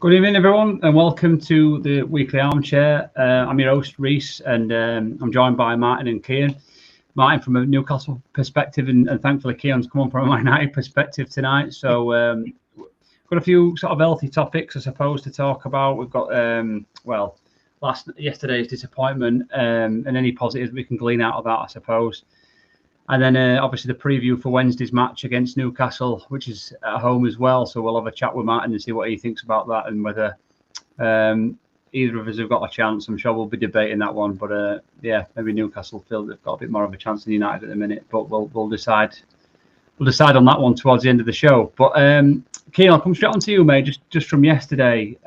Good evening, everyone, and welcome to the Weekly Armchair. I'm your host, Reese, and I'm joined by Martin and Cian. Martin from a Newcastle perspective, and thankfully Cian's come on from a Man United perspective tonight. So got a few sort of healthy topics, I suppose, to talk about. We've got, yesterday's disappointment and any positives we can glean out of that, I suppose. And then obviously the preview for Wednesday's match against Newcastle, which is at home as well. So we'll have a chat with Martin and see what he thinks about that and whether either of us have got a chance. I'm sure we'll be debating that one. But maybe Newcastle feel they've got a bit more of a chance than United at the minute. But we'll decide. We'll decide on that one towards the end of the show. But Cian, I'll come straight on to you, mate. Just from yesterday,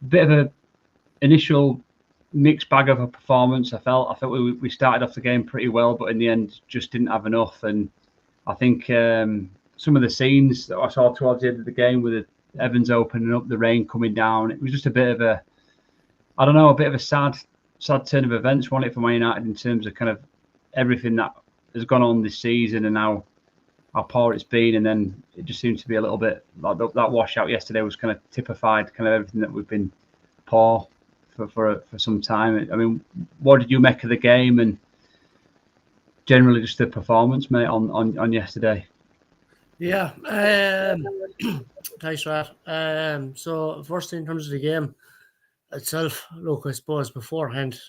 bit of a initial mixed bag of a performance. I felt we started off the game pretty well, but in the end just didn't have enough. And I think some of the scenes that I saw towards the end of the game with Evans opening up, the rain coming down, it was just a bit of a sad turn of events, wasn't it, for Man United in terms of kind of everything that has gone on this season and how poor it's been. And then it just seemed to be a little bit like that washout yesterday was kind of typified kind of everything that we've been poor for some time. I mean, what did you make of the game and generally just the performance, mate, on yesterday? Yeah, thanks for that. So first in terms of the game itself, look, I suppose beforehand,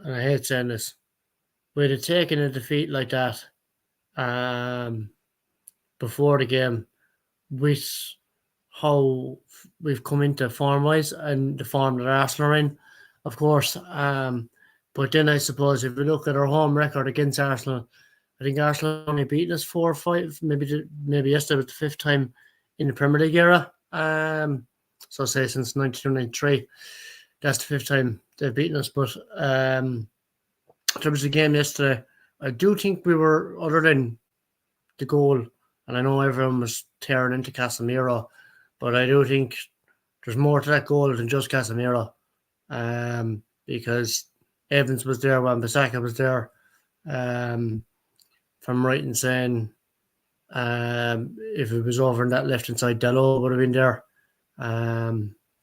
and I hate saying this, we'd have taken a defeat like that before the game with how we've come into form-wise and the form that Arsenal are in, of course. But then I suppose if we look at our home record against Arsenal, I think Arsenal only beaten us 4 or 5, maybe yesterday was the 5th time in the Premier League era. So say since 1993, that's the 5th time they've beaten us. But in terms of the game yesterday, I do think we were, other than the goal, and I know everyone was tearing into Casemiro, but I do think there's more to that goal than just Casemiro, because Evans was there, Wan-Bissaka was there. If I'm right in saying, if it was over in that left-hand side, Dalot would have been there.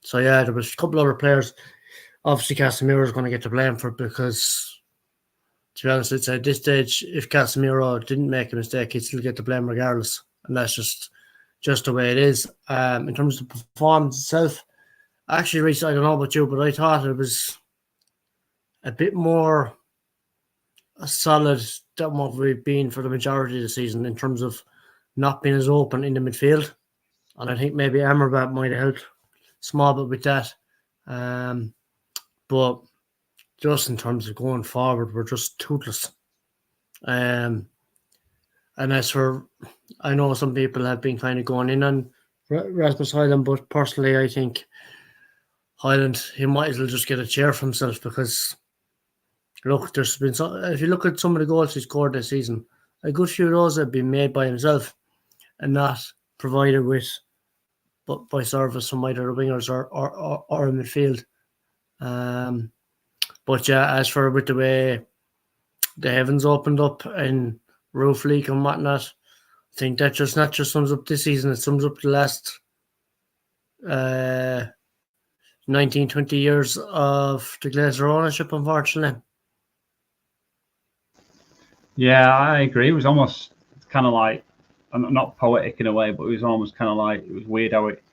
So yeah, there was a couple other players. Obviously, Casemiro is going to get the blame for it because, to be honest, it's at this stage, if Casemiro didn't make a mistake, he'd still get the blame regardless. And that's just the way it is. In terms of the performance itself, actually, Reece, I don't know about you, but I thought it was a bit more solid than what we've been for the majority of the season in terms of not being as open in the midfield. And I think maybe Amrabat might have helped small bit with that. But just in terms of going forward, we're just toothless. And as for, I know some people have been kind of going in on Rasmus Højlund, but personally, I think Højlund, he might as well just get a chair for himself because, look, there's been if you look at some of the goals he scored this season, a good few of those have been made by himself and not provided with, but by service from either the wingers or in midfield. But yeah, as for with the way the heavens opened up and roof leak and whatnot, I think that just not just sums up this season, it sums up the last 19, 20 years of the Glazer ownership, unfortunately. Yeah, I agree. It was almost kind of like, not poetic in a way, but it was almost kind of like, it was weird how it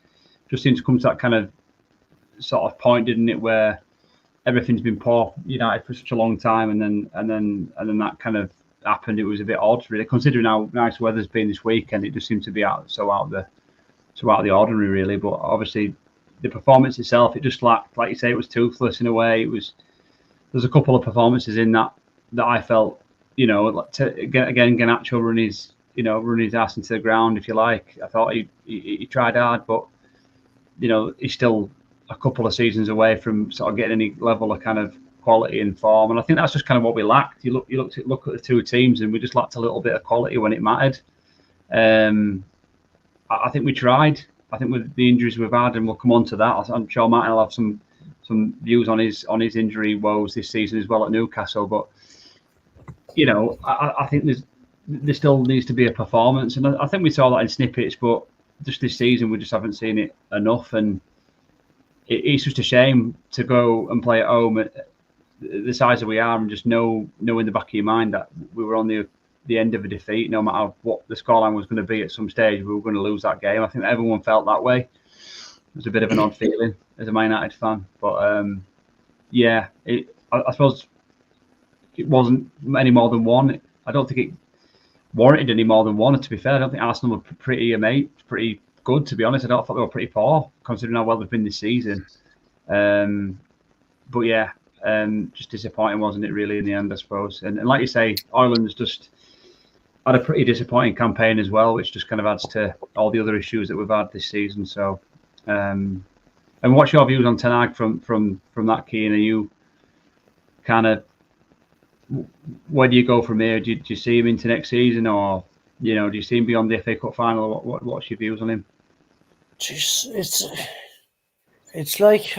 just seemed to come to that kind of sort of point, didn't it, where everything's been poor United for such a long time, and then that kind of happened. It was a bit odd, really, considering how nice weather's been this weekend. It just seemed to be out of the ordinary, really. But obviously, the performance itself, it just lacked, like you say, it was toothless in a way. There's a couple of performances in that I felt, again, Garnacho run his ass into the ground, if you like. I thought he tried hard, but he's still a couple of seasons away from sort of getting any level of kind of quality and form, and I think that's just kind of what we lacked. You look at the two teams, and we just lacked a little bit of quality when it mattered. I think we tried. I think with the injuries we've had, and we'll come on to that. I'm sure Martin will have some views on his injury woes this season as well at Newcastle. But I think there still needs to be a performance, and I think we saw that in snippets. But just this season we just haven't seen it enough, and it's just a shame to go and play at home at the size that we are, and just know in the back of your mind that we were on the end of a defeat. No matter what the scoreline was going to be at some stage, we were going to lose that game. I think everyone felt that way. It was a bit of an odd feeling as a Man United fan, but I suppose it wasn't any more than one. I don't think it warranted any more than one. To be fair, I don't think Arsenal were pretty good, to be honest. I thought they were pretty poor considering how well they've been this season. But yeah, just disappointing, wasn't it? Really, in the end, I suppose. And like you say, Ireland's just had a pretty disappointing campaign as well, which just kind of adds to all the other issues that we've had this season. So. And what's your views on Ten Hag from that, Keane? Are you kind of, where do you go from here? Do you see him into next season, or do you see him beyond the FA Cup final? What's your views on him? It's like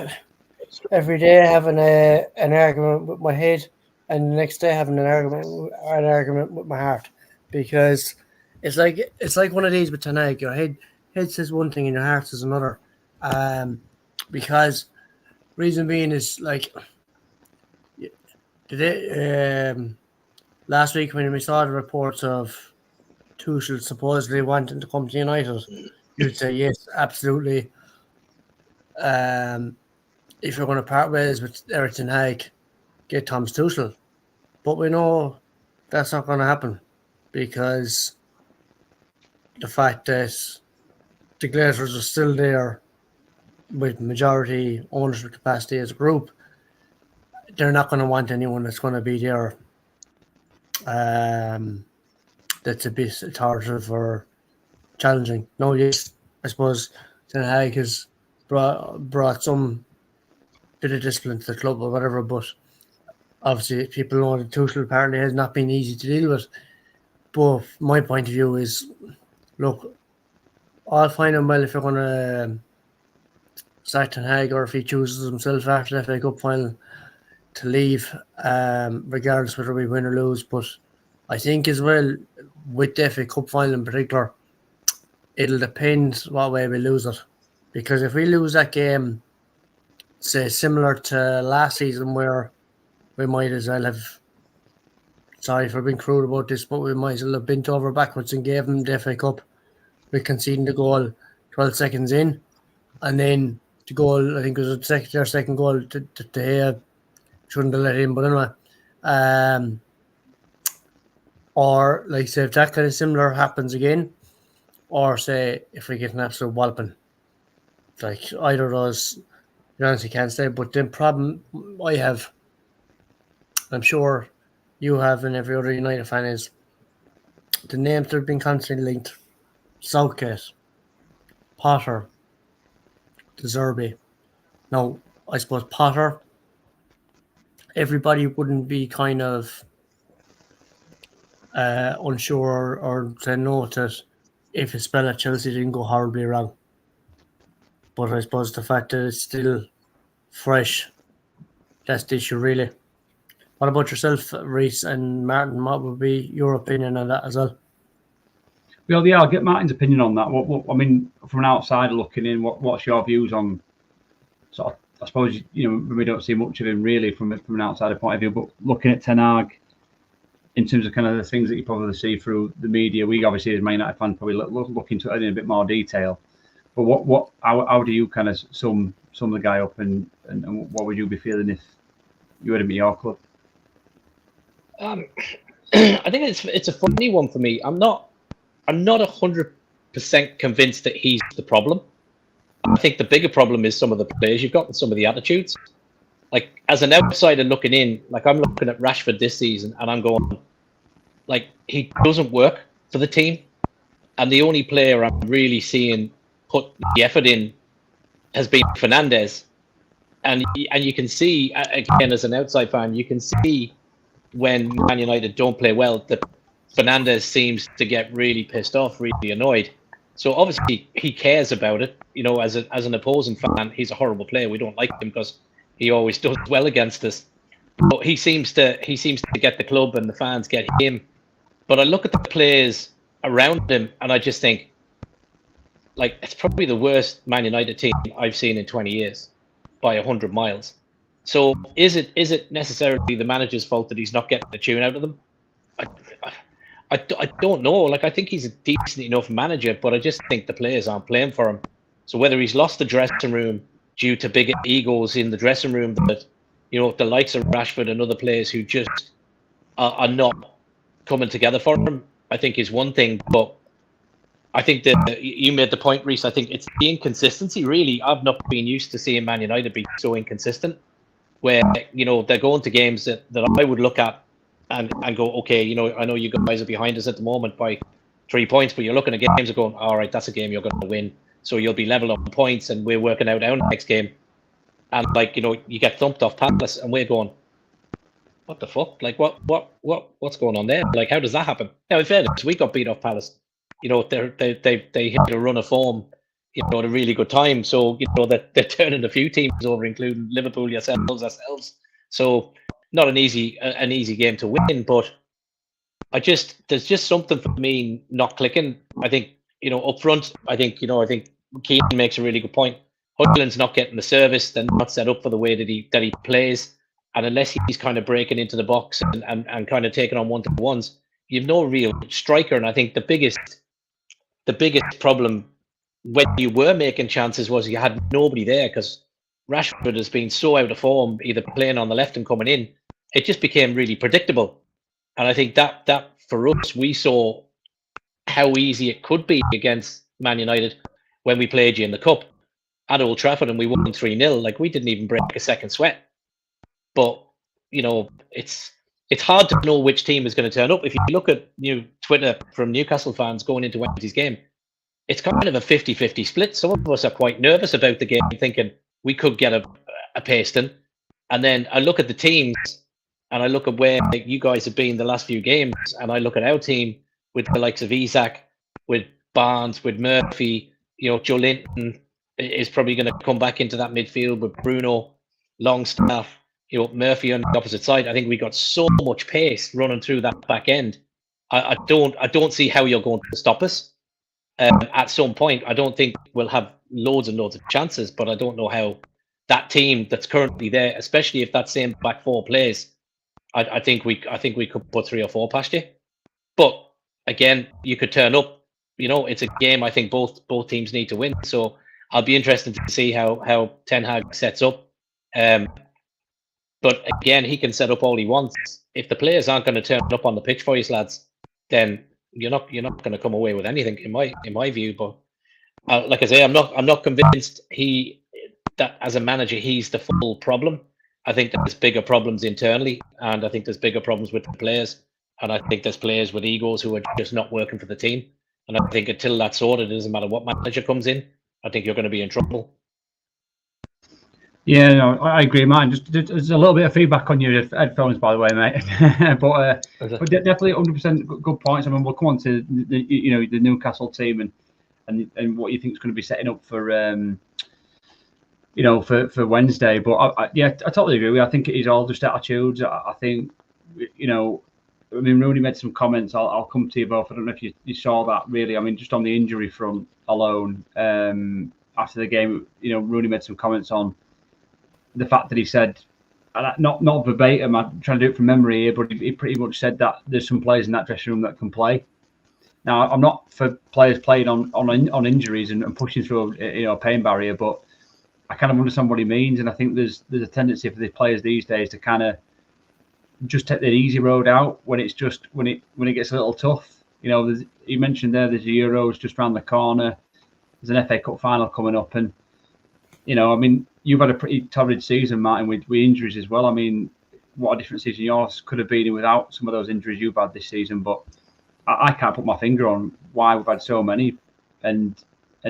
every day having an argument with my head, and the next day having an argument with my heart, because it's like one of these with Ten Hag. Your head says one thing and your heart says another. Because reason being is like last week when we saw the reports of Tuchel supposedly wanting to come to United, you'd say yes, absolutely. If you're going to part ways with Erik ten Hag, get Thomas Tuchel. But we know that's not going to happen, because the fact that the Glazers are still there with majority ownership capacity as a group, they're not going to want anyone that's going to be there that's a bit authoritative or challenging. No, yes, I suppose Ten Hag has brought some bit of discipline to the club or whatever, but obviously people know that Tuchel apparently has not been easy to deal with. But my point of view is, look, I'll find him well if you're going to sack Ten Hag, or if he chooses himself after the FA Cup final to leave, regardless whether we win or lose. But I think as well, with the FA Cup final in particular, it'll depend what way we lose it. Because if we lose that game, say similar to last season, where we might as well have, sorry for being crude about this, but we might as well have bent over backwards and gave them the FA Cup with conceding the goal 12 seconds in. And then the goal, I think it was their second goal, to shouldn't have let in, but anyway. Or, like, say, if that kind of similar happens again, or say, if we get an absolute walloping, like, either of those, you honestly can't say. But the problem I have, I'm sure you have, and every other United fan, is the names that have been constantly linked: Southgate, Potter, De Zerbi. Now, I suppose Potter, everybody wouldn't be kind of unsure or say no to it if a spell at Chelsea didn't go horribly wrong. But I suppose the fact that it's still fresh, that's the issue, really. What about yourself, Reese and Martin? What would be your opinion on that as well? Well, yeah, I'll get Martin's opinion on that. What I mean, from an outsider looking in, what's your views on sort of, I suppose, we don't see much of him really from an outsider point of view, but looking at Ten Hag in terms of kind of the things that you probably see through the media, we obviously as Man United fans probably look into it in a bit more detail. But how do you kind of sum the guy up, and what would you be feeling if you had him at your club? I think it's a funny one for me. I'm not 100% convinced that he's the problem. I think the bigger problem is some of the players you've got and some of the attitudes. Like, as an outsider looking in, like, I'm looking at Rashford this season and I'm going, like, he doesn't work for the team. And the only player I'm really seeing put the effort in has been Fernandes. And you can see, again, as an outside fan, you can see when Man United don't play well, that Fernandes seems to get really pissed off, really annoyed. So obviously he cares about it. As an opposing fan, he's a horrible player. We don't like him because he always does well against us. But he seems to get the club and the fans get him. But I look at the players around him and I just think, like, it's probably the worst Man United team I've seen in 20 years by 100 miles. So is it necessarily the manager's fault that he's not getting the tune out of them? I don't know. Like, I think he's a decent enough manager, but I just think the players aren't playing for him. So whether he's lost the dressing room due to bigger egos in the dressing room that, you know, the likes of Rashford and other players who just are not coming together for him, I think is one thing. But I think that you made the point, Reece. I think it's the inconsistency, really. I've not been used to seeing Man United be so inconsistent, where, you know, they're going to games that I would look at and go, okay, you know, I know you guys are behind us at the moment by 3 points, but you're looking at games and going, all right, that's a game you're going to win. So you'll be level on points, and we're working out our next game. And, like, you know, you get thumped off Palace, and we're going, what the fuck? Like, what's going on there? Like, how does that happen? Now, in fairness, we got beat off Palace. You know, they hit a run of form, you know, at a really good time. So, you know, they're turning a few teams over, including Liverpool, ourselves. So, not an easy game to win, but there's just something for me not clicking. I think, you know, up front, I think Keane makes a really good point. Højlund's not getting the service. They're not set up for the way that he plays. And unless he's kind of breaking into the box and kind of taking on one-to-ones, you've no real striker. And I think the biggest problem when you were making chances was you had nobody there, because Rashford has been so out of form, either playing on the left and coming in. It just became really predictable. And I think that for us, we saw how easy it could be against Man United when we played you in the Cup at Old Trafford and we won 3-0. Like, we didn't even break a second sweat. But, you know, it's hard to know which team is going to turn up. If you look at Twitter from Newcastle fans going into Wednesday's game, it's kind of a 50-50 split. Some of us are quite nervous about the game, thinking we could get a pasting. And then I look at the teams and I look at where you guys have been the last few games, and I look at our team with the likes of Isak, with Barnes, with Murphy. You know, Joe Linton is probably going to come back into that midfield with Bruno, Longstaff, you know, Murphy on the opposite side. I think we got so much pace running through that back end. I don't see how you're going to stop us. At some point, I don't think we'll have loads and loads of chances, but I don't know how that team that's currently there, especially if that same back four plays, I think we could put 3 or 4 past you. But again, you could turn up. You know, it's a game I think both teams need to win. So I'll be interested to see how Ten Hag sets up. But again, he can set up all he wants. If the players aren't going to turn up on the pitch for you, lads, then you're not going to come away with anything in my view. But like I say, I'm not convinced that as a manager he's the full problem. I think there's bigger problems internally, and I think there's bigger problems with the players, and I think there's players with egos who are just not working for the team. And I think until that's sorted, it doesn't matter what manager comes in, I think you're going to be in trouble. Yeah, no, I agree, man. Just there's a little bit of feedback on your headphones, by the way, mate. but definitely 100% good points. I mean, we'll come on to the Newcastle team and what you think is going to be setting up for for Wednesday. But I totally agree with you. I think it is all just attitudes. I think Rooney made some comments. I'll come to you both. I don't know if you saw that, really. I mean, just on the injury front alone, after the game, Rooney made some comments on the fact that he said, not verbatim, I'm trying to do it from memory here, but he pretty much said that there's some players in that dressing room that can play. Now, I'm not for players playing on injuries and pushing through a pain barrier, but I kind of understand what he means, and I think there's a tendency for the players these days to kind of just take the easy road out when it gets a little tough. You mentioned there's the Euros just around the corner. There's an FA Cup final coming up, and I mean, you've had a pretty torrid season, Martin, with injuries as well. I mean, what a different season yours could have been without some of those injuries you've had this season. But I can't put my finger on why we've had so many and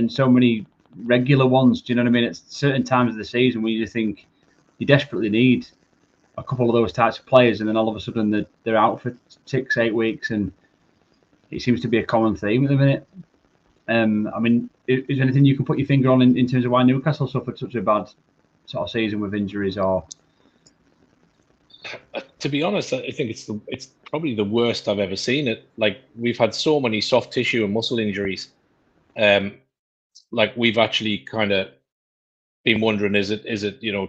so many regular ones. Do you know what I mean? At certain times of the season where you just think you desperately need a couple of those types of players, and then all of a sudden they're out for 6-8 weeks, and it seems to be a common theme at the minute. I mean, is there anything you can put your finger on in terms of why Newcastle suffered such a bad sort of season with injuries? Or to be honest, I think it's probably the worst I've ever seen it. Like, we've had so many soft tissue and muscle injuries. like we've actually kind of been wondering, is it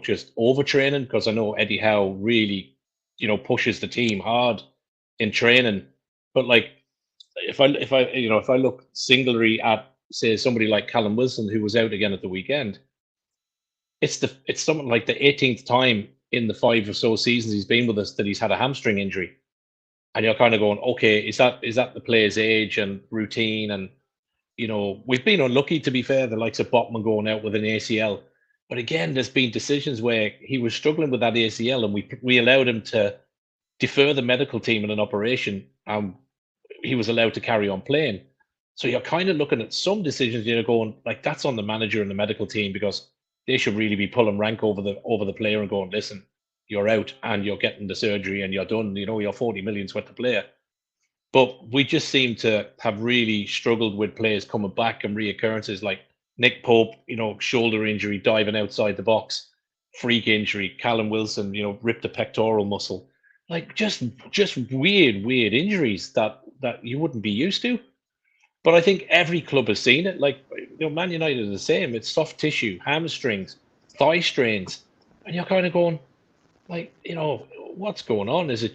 just overtraining? Because I know Eddie Howe really pushes the team hard in training, but like if I look singularly at say somebody like Callum Wilson who was out again at the weekend, it's something like the 18th time in the 5 or so seasons he's been with us that he's had a hamstring injury, and you're kind of going, okay, is that the player's age and routine? And we've been unlucky, to be fair, the likes of Botman going out with an ACL. But again, there's been decisions where he was struggling with that ACL, and we allowed him to defer the medical team in an operation, and he was allowed to carry on playing. So you're kind of looking at some decisions, you're going, like, that's on the manager and the medical team, because they should really be pulling rank over the player and going, listen, you're out and you're getting the surgery and you're done. You're 40 million's worth of player. But we just seem to have really struggled with players coming back and reoccurrences like Nick Pope, shoulder injury, diving outside the box, freak injury. Callum Wilson, ripped a pectoral muscle. Like just weird injuries that you wouldn't be used to. But I think every club has seen it. Like, Man United are the same. It's soft tissue, hamstrings, thigh strains. And you're kind of going, like, what's going on? Is it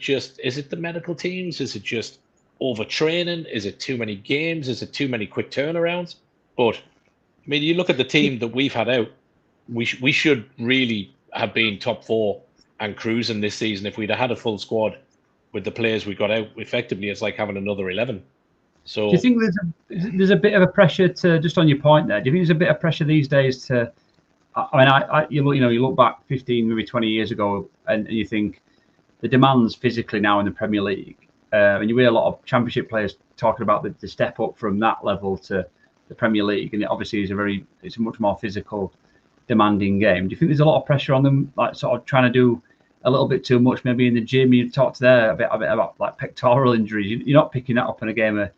the medical teams? Is it just overtraining? Is it too many games? Is it too many quick turnarounds? But, I mean, you look at the team that we've had out, we should really have been top 4 and cruising this season. If we'd have had a full squad with the players we got out, effectively, it's like having another 11. So, do you think there's a bit of a pressure to, just on your point there, do you think there's a bit of pressure these days to, you look back 15, maybe 20 years ago, and you think the demands physically now in the Premier League, and you hear a lot of Championship players talking about the step up from that level to the Premier League, and it obviously is it's a much more physical, demanding game. Do you think there's a lot of pressure on them, like sort of trying to do a little bit too much, maybe in the gym? You talked there a bit about like pectoral injuries. You're not picking that up in a game of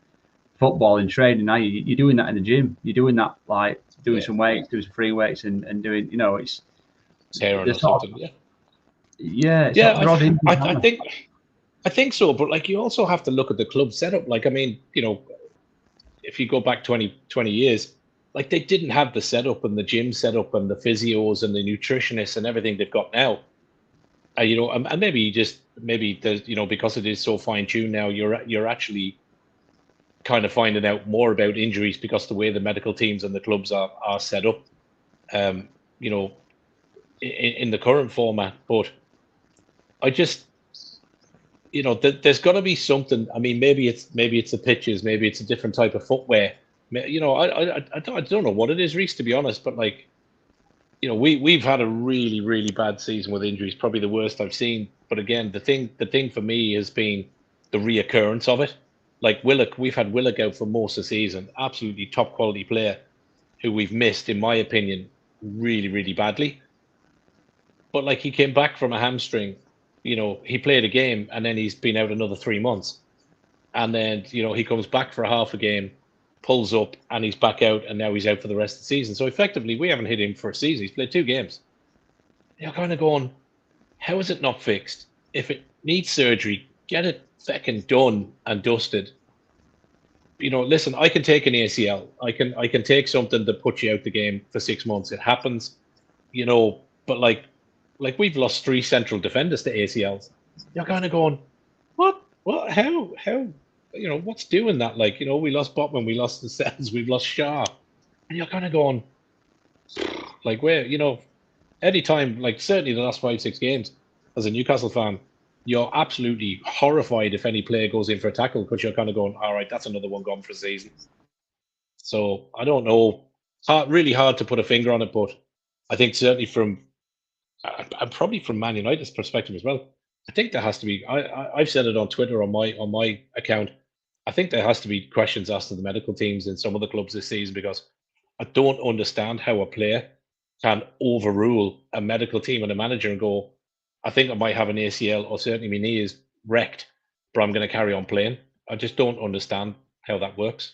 football and training now. You're doing that in the gym. You're doing that, like doing some weights, doing some free weights, and doing, it's tearing or something. I think so. But like, you also have to look at the club setup. Like, I mean, if you go back 20 years, like, they didn't have the setup and the gym setup and the physios and the nutritionists and everything they've got now. And maybe there's, because it is so fine tuned now, you're actually kind of finding out more about injuries because the way the medical teams and the clubs are set up, in the current format. But I just, there's got to be something. I mean, maybe it's the pitches, maybe it's a different type of footwear. I don't know what it is, Reece, to be honest. But like, we've had a really, really bad season with injuries, probably the worst I've seen. But again, the thing for me has been the reoccurrence of it. Like Willock, we've had Willock out for most of the season, absolutely top quality player who we've missed, in my opinion, really, really badly. But like, he came back from a hamstring, he played a game and then he's been out another 3 months. And then, he comes back for a half a game, pulls up, and he's back out, and now he's out for the rest of the season. So effectively, we haven't hit him for a season. He's played 2 games. You're kind of going, how is it not fixed? If it needs surgery, get it fucking done and dusted. Listen, I can take an ACL. I can take something that puts you out the game for 6 months. It happens, but like we've lost 3 central defenders to ACLs. You're kind of going, what, how, what's doing that? Like, we lost Botman, we lost the Sens, we've lost Shaw. And you're kind of going, like, where, anytime, like, certainly the last 5-6 games, as a Newcastle fan, you're absolutely horrified if any player goes in for a tackle, because you're kind of going, all right, that's another one gone for the season. So I don't know. Really hard to put a finger on it, but I think certainly and probably from Man United's perspective as well, I think there has to be. I've said it on Twitter on my account. I think there has to be questions asked to the medical teams in some of the clubs this season, because I don't understand how a player can overrule a medical team and a manager and go, I think I might have an ACL, or certainly my knee is wrecked, but I'm going to carry on playing. I just don't understand how that works.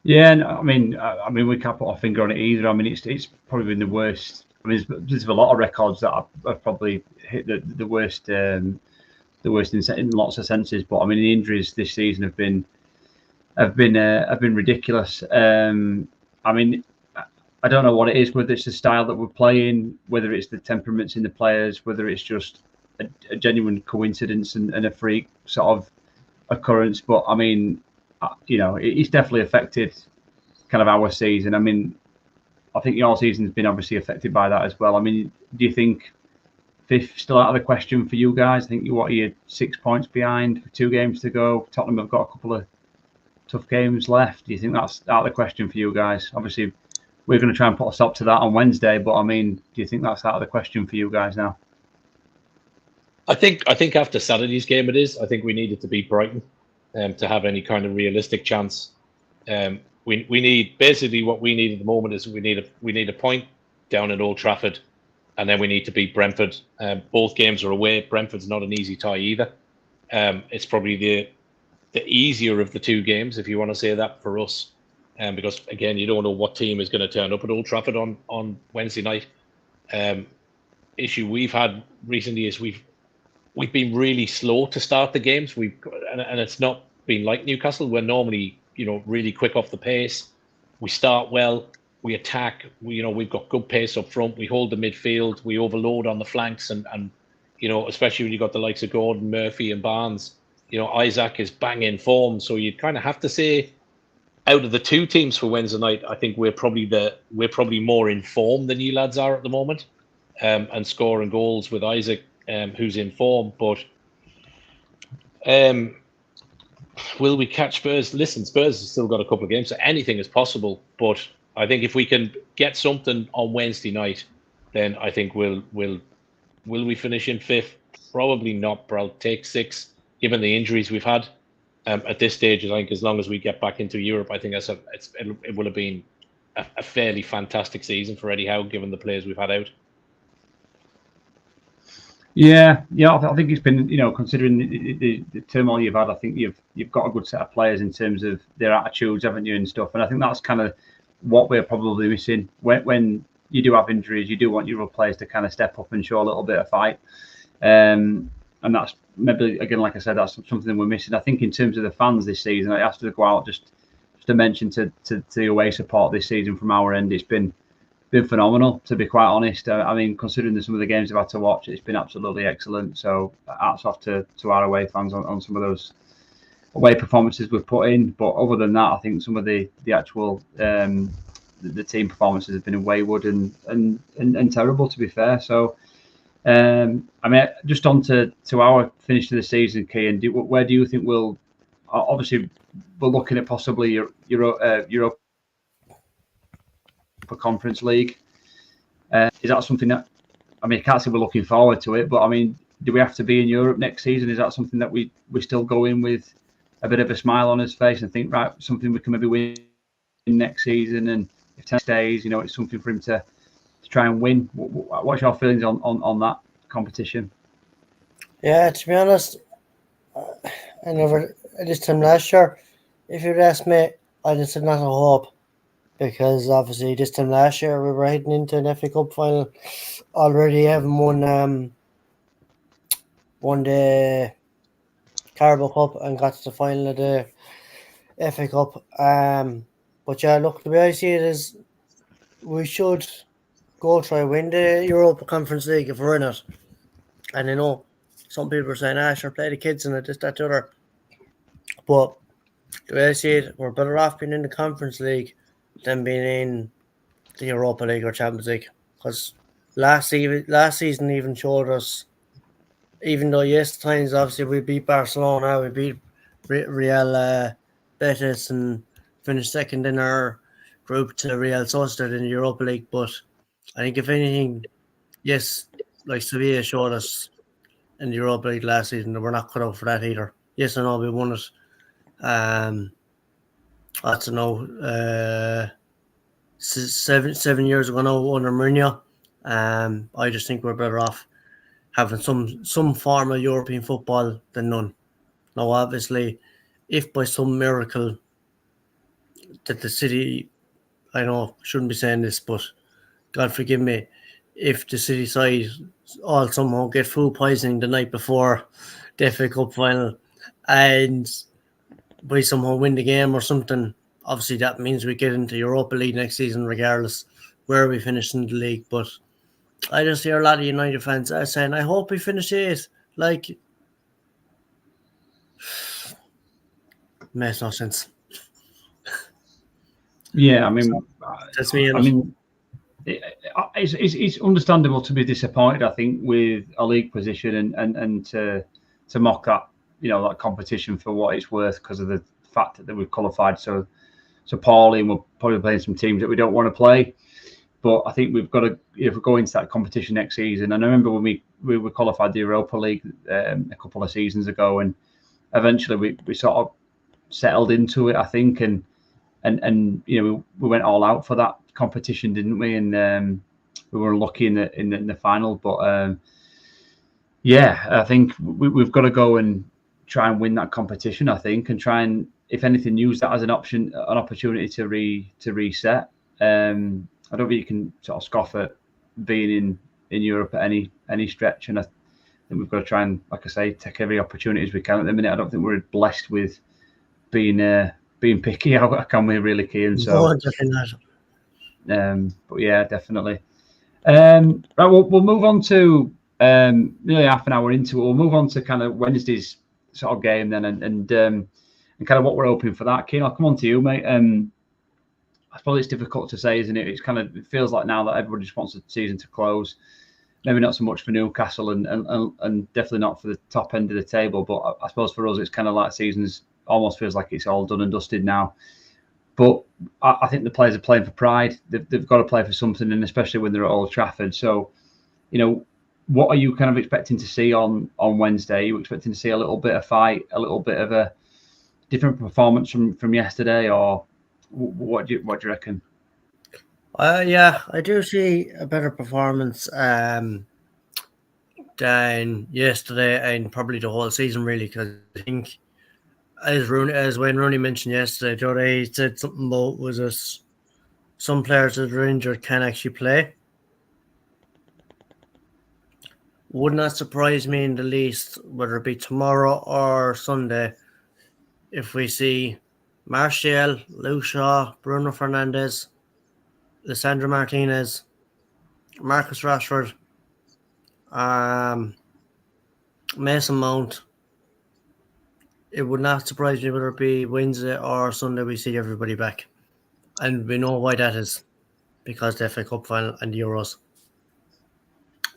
Yeah, and I mean, we can't put our finger on it either. I mean, it's probably been the worst. I mean, there's a lot of records that have probably hit the worst, in lots of senses. But I mean, the injuries this season have been have been ridiculous. I mean, I don't know what it is, whether it's the style that we're playing, whether it's the temperaments in the players, whether it's just a genuine coincidence and a freak sort of occurrence. But I mean, it's definitely affected kind of our season. I mean, I think your season's been obviously affected by that as well. I mean, do you think fifth still out of the question for you guys? I think you're 6 points behind with 2 games to go. Tottenham have got a couple of tough games left. Do you think that's out of the question for you guys? Obviously, we're going to try and put a stop to that on Wednesday, but I mean, do you think that's out of the question for you guys now? I think after Saturday's game it is. I think we needed to beat Brighton to have any kind of realistic chance. We need, basically what we need at the moment is we need a point down at Old Trafford, and then we need to beat Brentford. Both games are away. Brentford's not an easy tie either. It's probably the easier of the 2 games, if you want to say that, for us. Because again, you don't know what team is going to turn up at Old Trafford on Wednesday night. Issue we've had recently is we've been really slow to start the games. And it's not been like Newcastle. We're normally really quick off the pace. We start well. We attack. We've got good pace up front. We hold the midfield. We overload on the flanks, and especially when you got the likes of Gordon, Murphy, and Barnes. Isaac is banging form. So you'd kind of have to say, out of the 2 teams for Wednesday night, I think we're probably more in form than you lads are at the moment, and scoring goals with Isaac, who's in form. But will we catch Spurs? Listen, Spurs have still got a couple of games, so anything is possible. But I think if we can get something on Wednesday night, then I think will we finish in 5th? Probably not, but I'll take 6th, given the injuries we've had. At this stage, I think as long as we get back into Europe, I think it will have been a fairly fantastic season for Eddie Howe, given the players we've had out. Yeah, I think it's been, considering the turmoil you've had, I think you've got a good set of players in terms of their attitudes, haven't you, and stuff. And I think that's kind of what we're probably missing. When you do have injuries, you do want your players to kind of step up and show a little bit of fight. And that's maybe, again, like I said, that's something we're missing. I think in terms of the fans this season, I have to go out just to mention to the away support this season from our end. It's been phenomenal, to be quite honest. I mean, considering some of the games I've had to watch, it's been absolutely excellent. So hats off to our away fans on some of those away performances we've put in. But other than that, I think some of the actual the team performances have been wayward and terrible, to be fair. So I mean, just on to our finish of the season, Kean, where do you think we'll? Obviously, we're looking at possibly Europa Conference League. Is that something that, I mean, I can't say we're looking forward to it, but I mean, do we have to be in Europe next season? Is that something that we still go in with a bit of a smile on his face and think, right, something we can maybe win next season? And if 10 stays, it's something for him to try and win. What's your feelings on that competition? Yeah, to be honest, this time last year, if you'd asked me, I'd have said not a hope, because obviously this time last year we were heading into an FA Cup final, already having won the Carabao Cup and got to the final of the FA Cup. But yeah, look, the way I see it is, we should go try win the Europa Conference League if we're in it. And I know some people are saying, sure, play the kids in it, this, that, the other. But the way I see it, we're better off being in the Conference League than being in the Europa League or Champions League. Because last season even showed us, even though, yes, times obviously we beat Barcelona, we beat Real Betis and finished second in our group to Real Sociedad in the Europa League. But I think if anything, yes, like Sevilla showed us in the Europa League last season, that we're not cut out for that either. Yes, I know we won it. I don't know, 7 years ago now under Mourinho. I just think we're better off having some form of European football than none. Now, obviously, if by some miracle that the City, I know I shouldn't be saying this, but God forgive me, if the City side all somehow get food poisoning the night before the FA Cup final and we somehow win the game or something, obviously that means we get into Europa League next season, regardless where we finish in the league. But I just hear a lot of United fans saying, I hope we finish 8th. Like, makes no sense. Yeah, I mean, That's me. I mean, it's understandable to be disappointed, I think, with a league position and to mock that, that competition for what it's worth because of the fact that we've qualified so poorly, and we're probably playing some teams that we don't want to play. But I think we've got to, if we go into that competition next season, and I remember when we were qualified the Europa League a couple of seasons ago, and eventually we sort of settled into it, I think, and we went all out for that competition, didn't we? And we were lucky in the final, but I think we've got to go and try and win that competition, I think, and try and, if anything, use that as an opportunity to reset. I don't think you can sort of scoff at being in Europe at any stretch, and I think we've got to try and, like I say, take every opportunity as we can at the minute. I don't think we're blessed with being picky. How can we really, Keane? So, but yeah, definitely. Right, we'll move on to nearly half an hour into it. We'll move on to kind of Wednesday's sort of game then, and kind of what we're hoping for that. Keane, I'll come on to you, mate. I suppose it's difficult to say, isn't it? It feels like now that everybody just wants the season to close. Maybe not so much for Newcastle and definitely not for the top end of the table. But I suppose for us, it's kind of like seasons almost feels like it's all done and dusted now. But I think the players are playing for pride. They've got to play for something, and especially when they're at Old Trafford. So, what are you kind of expecting to see on Wednesday? Are you expecting to see a little bit of fight, a little bit of a different performance from yesterday, or what do you reckon? Yeah, I do see a better performance than yesterday and probably the whole season, really, because I think, as Wayne Rooney mentioned yesterday, Joe, he said something about some players that are injured can actually play. Would not surprise me in the least, whether it be tomorrow or Sunday, if we see Martial, Luke Shaw, Bruno Fernandes, Lisandro Martinez, Marcus Rashford, Mason Mount. It would not surprise me whether it be Wednesday or Sunday we see everybody back. And we know why that is, because the FA Cup final and the Euros.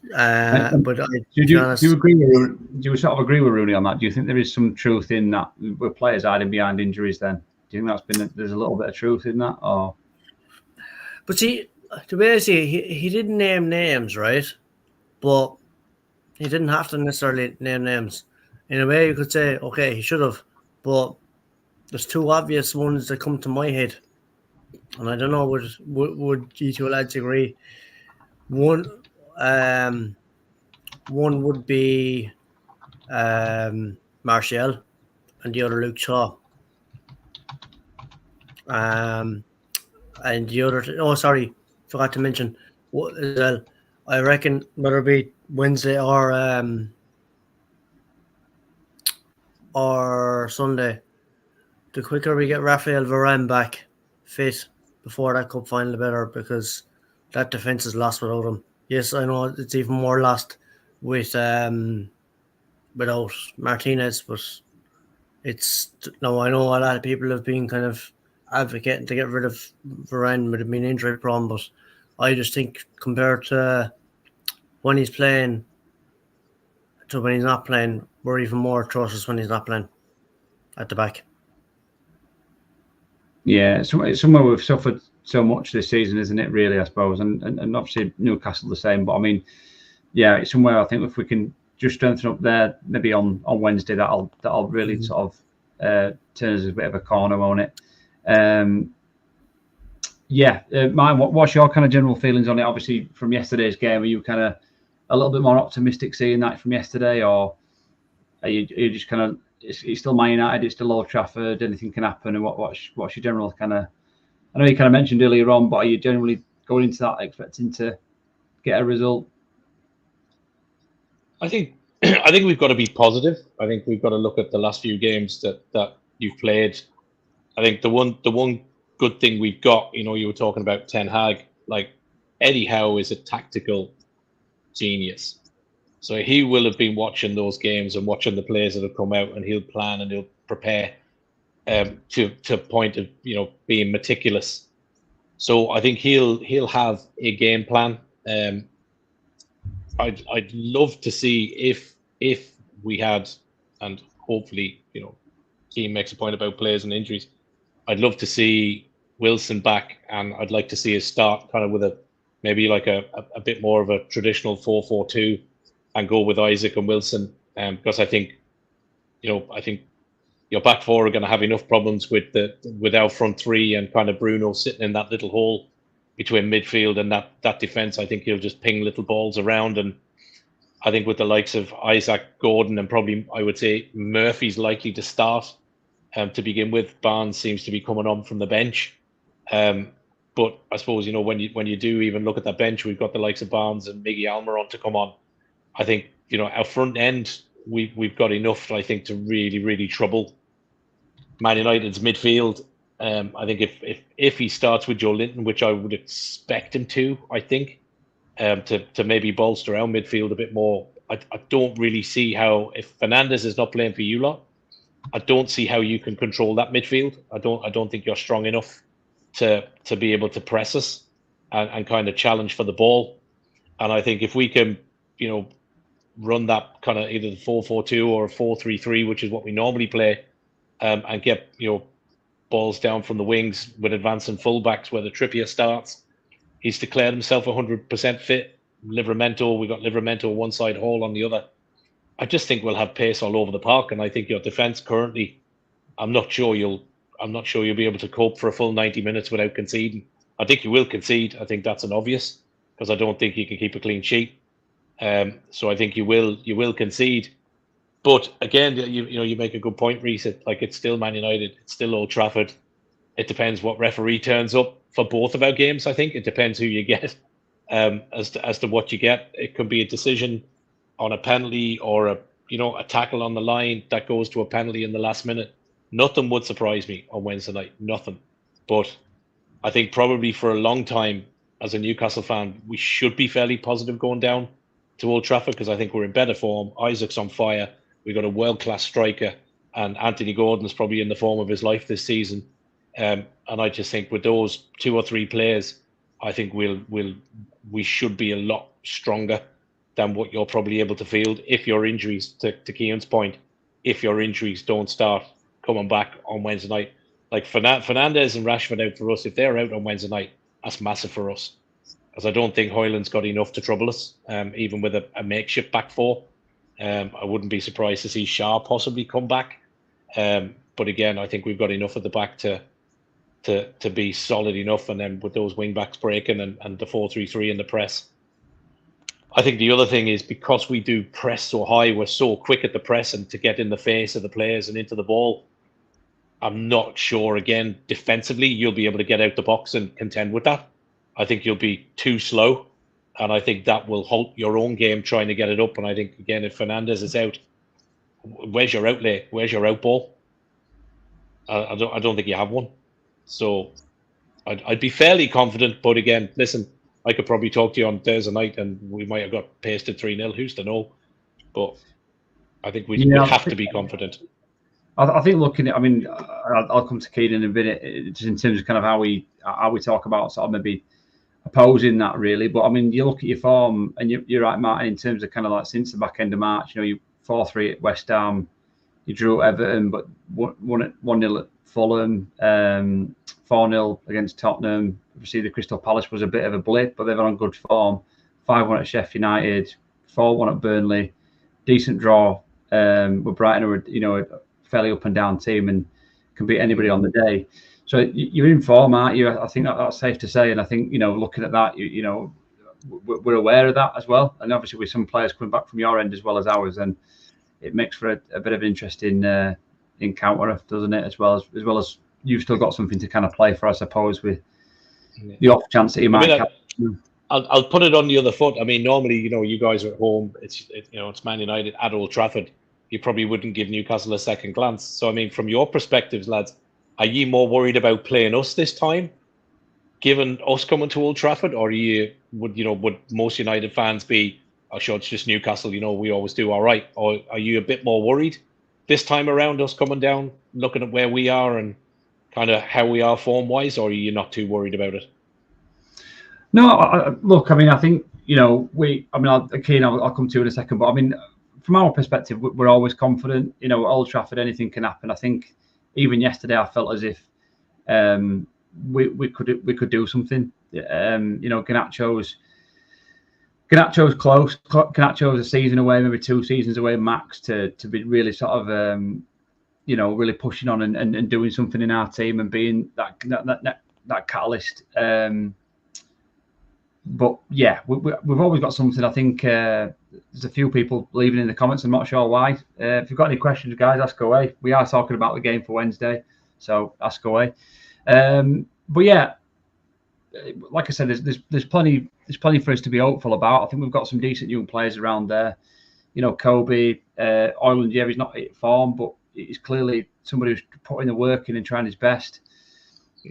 But do you agree? Do you sort of agree with Rooney on that? Do you think there is some truth in that with players hiding behind injuries? Then do you think there's a little bit of truth in that, or? But see, the way I see it, he didn't name names, right? But he didn't have to necessarily name names. In a way, you could say, okay, he should have, but there's two obvious ones that come to my head, and I don't know would you two lads agree? One would be Martial, and the other Luke Shaw. And the other, forgot to mention as well. I reckon whether it be Wednesday or Sunday, the quicker we get Raphael Varane back fit before that cup final, the better, because that defence is lost without him. Yes, I know it's even more lost without Martinez, but I know a lot of people have been kind of advocating to get rid of Varane with him being injury prone, but I just think compared to when he's playing to when he's not playing, we're even more atrocious when he's not playing at the back. Yeah, it's somewhere we've suffered so much this season, isn't it? Really, I suppose, and obviously Newcastle the same. But I mean, yeah, it's somewhere I think if we can just strengthen up there, maybe on Wednesday, that'll really sort of turn us a bit of a corner on it. Mine, what's your kind of general feelings on it? Obviously, from yesterday's game, are you kind of a little bit more optimistic seeing that from yesterday, or are you just kind of it's still Man United, it's still Old Trafford, anything can happen? And what's your general kind of? I know you kind of mentioned earlier on, but are you generally going into that expecting to get a result? I think we've got to be positive. I think we've got to look at the last few games that you've played. I think the one good thing we've got, you were talking about Ten Hag, like Eddie Howe is a tactical genius. So he will have been watching those games and watching the players that have come out, and he'll plan and he'll prepare to a point of being meticulous. So I think he'll have a game plan. I'd love to see if we had, and hopefully team makes a point about players and injuries. I'd love to see Wilson back, and I'd like to see us start kind of with maybe like a bit more of a traditional 4-4-2, and go with Isaac and Wilson, because I think your back four are going to have enough problems with our front three and kind of Bruno sitting in that little hole between midfield and that defense. I think he'll just ping little balls around, and I think with the likes of Isaac, Gordon, and probably I would say Murphy's likely to start to begin with. Barnes seems to be coming on from the bench, but I suppose when you do even look at that bench, we've got the likes of Barnes and Miggy Almiron to come on. I think our front end we've got enough, I think, to really trouble Man United's midfield. I think if he starts with Joe Linton, which I would expect him to, I think, to maybe bolster our midfield a bit more. I don't really see how, if Fernandez is not playing for you lot, I don't see how you can control that midfield. I don't think you're strong enough to be able to press us and kind of challenge for the ball. And I think if we can, run that kind of either the 4-4-2 or a 4-3-3, which is what we normally play, and get balls down from the wings with advancing fullbacks, where the Trippier starts. He's declared himself 100% fit. Livramento, we've got Livramento on one side, Hall on the other. I just think we'll have pace all over the park, and I think your defence currently, I'm not sure you'll be able to cope for a full 90 minutes without conceding. I think you will concede. I think that's an obvious, because I don't think you can keep a clean sheet. So I think you will concede. But again, you make a good point, Reece. It's still Man United, it's still Old Trafford. It depends what referee turns up for both of our games. I think it depends who you get, as to what you get. It could be a decision on a penalty or a tackle on the line that goes to a penalty in the last minute. Nothing would surprise me on Wednesday night. Nothing. But I think probably for a long time, as a Newcastle fan, we should be fairly positive going down to Old Trafford, because I think we're in better form. Isaac's on fire. We've got a world-class striker, and Anthony Gordon's probably in the form of his life this season. And I just think with those 2 or 3 players, I think we should be a lot stronger than what you're probably able to field if your injuries, to Keane's point, if your injuries don't start coming back on Wednesday night. Like Fernandez and Rashford out for us, if they're out on Wednesday night, that's massive for us. Because I don't think Hoyland's got enough to trouble us, even with a makeshift back four. I wouldn't be surprised to see Shaw possibly come back. But again, I think we've got enough at the back to be solid enough. And then with those wing backs breaking and the 4-3-3 in the press. I think the other thing is, because we do press so high, we're so quick at the press and to get in the face of the players and into the ball. I'm not sure, again, defensively, you'll be able to get out the box and contend with that. I think you'll be too slow, and I think that will halt your own game trying to get it up. And I think, again, if Fernandez is out, where's your outlay? Where's your out ball? I don't think you have one. So I'd be fairly confident. But again, listen, I could probably talk to you on Thursday night, and we might have got pasted 3-0. Who's to know? But I think we have to be confident. I think looking at, I'll come to Keane in a minute, just in terms of kind of how we talk about sort of maybe opposing that, really. But you look at your form, and you're right, Martin, in terms of kind of like since the back end of March, you 4-3 at West Ham, you drew at Everton, but 1-0 at Fulham, 4-0 against Tottenham. Obviously, the Crystal Palace was a bit of a blip, but they're on good form. 5-1 at Sheffield United, 4-1 at Burnley, decent draw with Brighton, who are a fairly up and down team and can beat anybody on the day. So you're in form, aren't you? I think that's safe to say. And I think, looking at that, we're aware of that as well. And obviously with some players coming back from your end as well as ours, and it makes for a bit of an interesting encounter, doesn't it? As well as you've still got something to kind of play for, I suppose, with the off chance that you might. I'll put it on the other foot. Normally, you guys are at home. It's Man United at Old Trafford. you probably wouldn't give Newcastle a second glance. So, I mean, from your perspectives, lads, are you more worried about playing us this time, given us coming to Old Trafford, or would most United fans be, oh, sure, it's just Newcastle, we always do all right? Or are you a bit more worried this time around, us coming down, looking at where we are and kind of how we are form-wise, or are you not too worried about it? No, look, I mean, I think, I'll come to you in a second, but I mean, from our perspective, we're always confident. At Old Trafford, anything can happen. I think even yesterday, I felt as if we could do something. Garnacho's close. Garnacho's a season away, maybe 2 seasons away max, to be really sort of really pushing on and doing something in our team and being that catalyst. But yeah, we've always got something. I think there's a few people leaving in the comments. I'm not sure why. If you've got any questions, guys, ask away. We are talking about the game for Wednesday, so ask away. But yeah, like I said, there's plenty for us to be hopeful about. I think we've got some decent young players around there. Kobe, Ireland, yeah, he's not at form, but he's clearly somebody who's putting the work in and trying his best.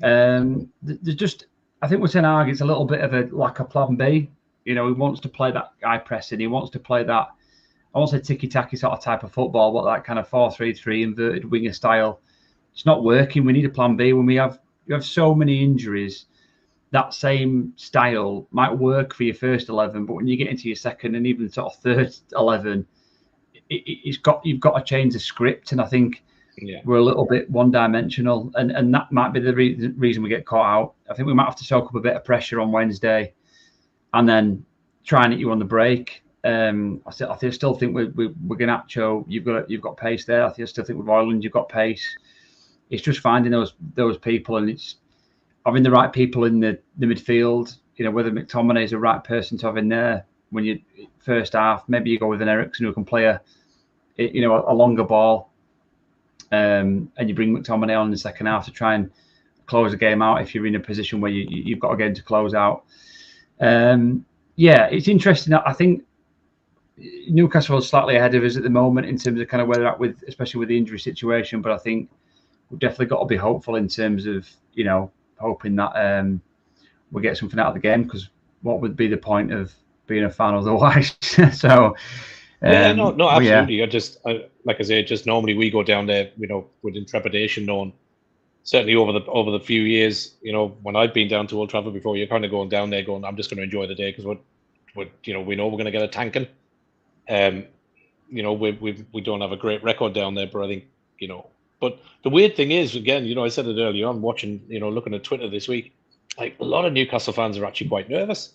There's just, I think with Ten Hag, it's a little bit of a lack of plan B. He wants to play that high pressing. He wants to play that, I won't say ticky-tacky sort of type of football, but that kind of 4-3-3 inverted winger style. It's not working. We need a plan B. When you have so many injuries, that same style might work for your first 11, but when you get into your second and even sort of third 11, you've got to change the script. And I think we're a little bit one-dimensional, and that might be the reason we get caught out. I think we might have to soak up a bit of pressure on Wednesday, and then try and hit you on the break. I still think we're Garnacho. You've got pace there. I still think with Ireland you've got pace. It's just finding those people, and it's having the right people in the midfield. Whether McTominay is the right person to have in there when you first half. Maybe you go with an Eriksen who can play a longer ball. And you bring McTominay on in the second half to try and close the game out if you're in a position where you've got a game to close out. It's interesting. I think Newcastle is slightly ahead of us at the moment in terms of kind of where they're at with, especially with the injury situation. But I think we've definitely got to be hopeful in terms of, hoping that we get something out of the game, because what would be the point of being a fan otherwise? So. Absolutely. Yeah. Like I say, just normally we go down there, with trepidation, knowing certainly over the few years, when I've been down to Old Trafford before, you're kind of going down there going, I'm just going to enjoy the day because we know we're going to get a tanking. We don't have a great record down there, but I think, but the weird thing is, again, I said it earlier on, watching, looking at Twitter this week, like a lot of Newcastle fans are actually quite nervous.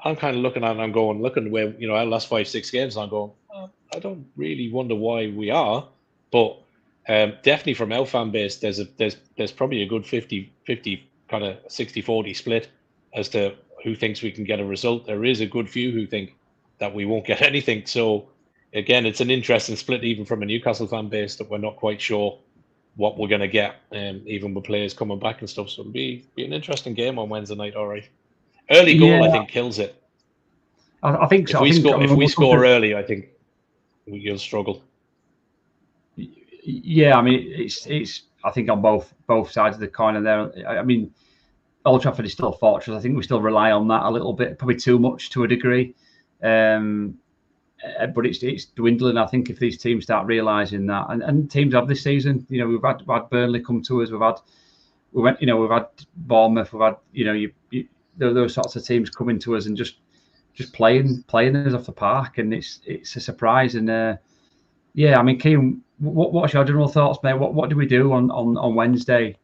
I'm kind of looking at it and I'm going, looking where, our last 5-6 games, and I'm going, I don't really wonder why we are. But definitely from our fan base, there's probably a good 50-50, kind of 60-40 split as to who thinks we can get a result. There is a good few who think that we won't get anything. So, again, it's an interesting split even from a Newcastle fan base that we're not quite sure what we're going to get, even with players coming back and stuff. So it'll be an interesting game on Wednesday night, all right. Early goal, I think, kills it. I think so. If we score early, I think you'll struggle. Yeah, I mean, it's. I think on both sides of the coin, and there. I mean, Old Trafford is still a fortress. I think we still rely on that a little bit, probably too much to a degree. But it's dwindling. I think if these teams start realising that, and teams have this season, we've had Burnley come to us. We've had Bournemouth. We've had those sorts of teams coming to us and just playing us off the park, and it's a surprise. And I mean, Keane, what's your general thoughts, mate? What do we do on Wednesday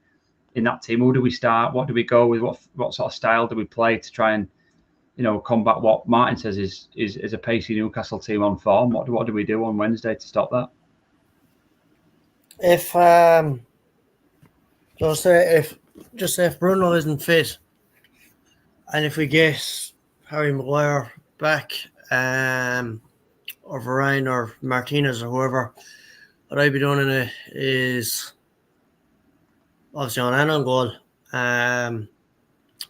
in that team? Who do we start? What do we go with? What sort of style do we play to try and combat what Martin says is a pacey Newcastle team on form? What do we do on Wednesday to stop that? If if Bruno isn't fit, and if we get Harry Maguire back, or Varane or Martinez or whoever, what I'd be doing in it is obviously on goal.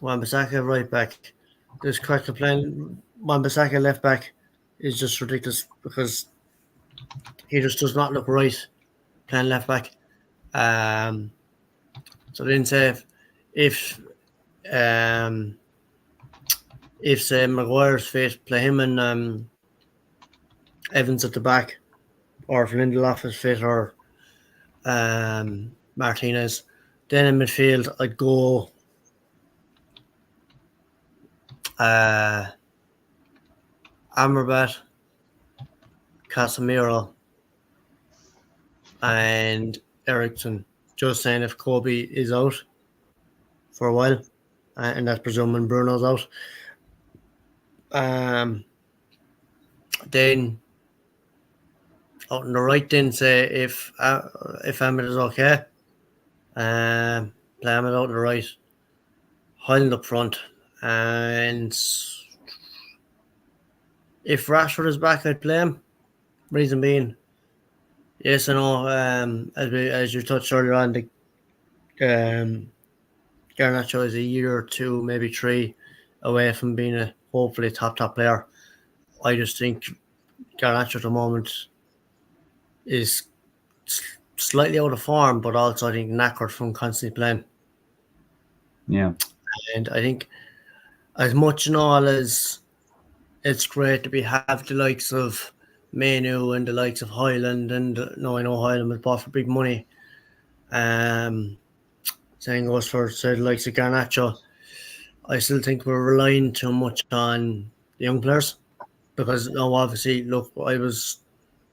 Wan-Bissaka right back. This crack of playing Wan-Bissaka left back is just ridiculous, because he just does not look right playing left back. So then say if say Maguire's fit, play him and Evans at the back, or if Lindelof is fit, or Martinez. Then in midfield, I'd go Amrabat, Casemiro, and Ericsson. Just saying if Kobe is out for a while, and that's presuming Bruno's out. Then out on the right, then say if Ahmed is okay, play Ahmed out on the right, Highland up front, and if Rashford is back, I'd play him. Reason being, yes, I know. As you touched earlier on, the Garnacho is a year or two, maybe 3, away from being a hopefully top player. I just think Garnacho at the moment is slightly out of form, but also I think knackered from constantly playing. Yeah, and I think as much and all as it's great to have the likes of Manu and the likes of Highland, and I know Highland was bought for big money. Same goes for the likes of Garnacho. I still think we're relying too much on the young players because obviously, look, I was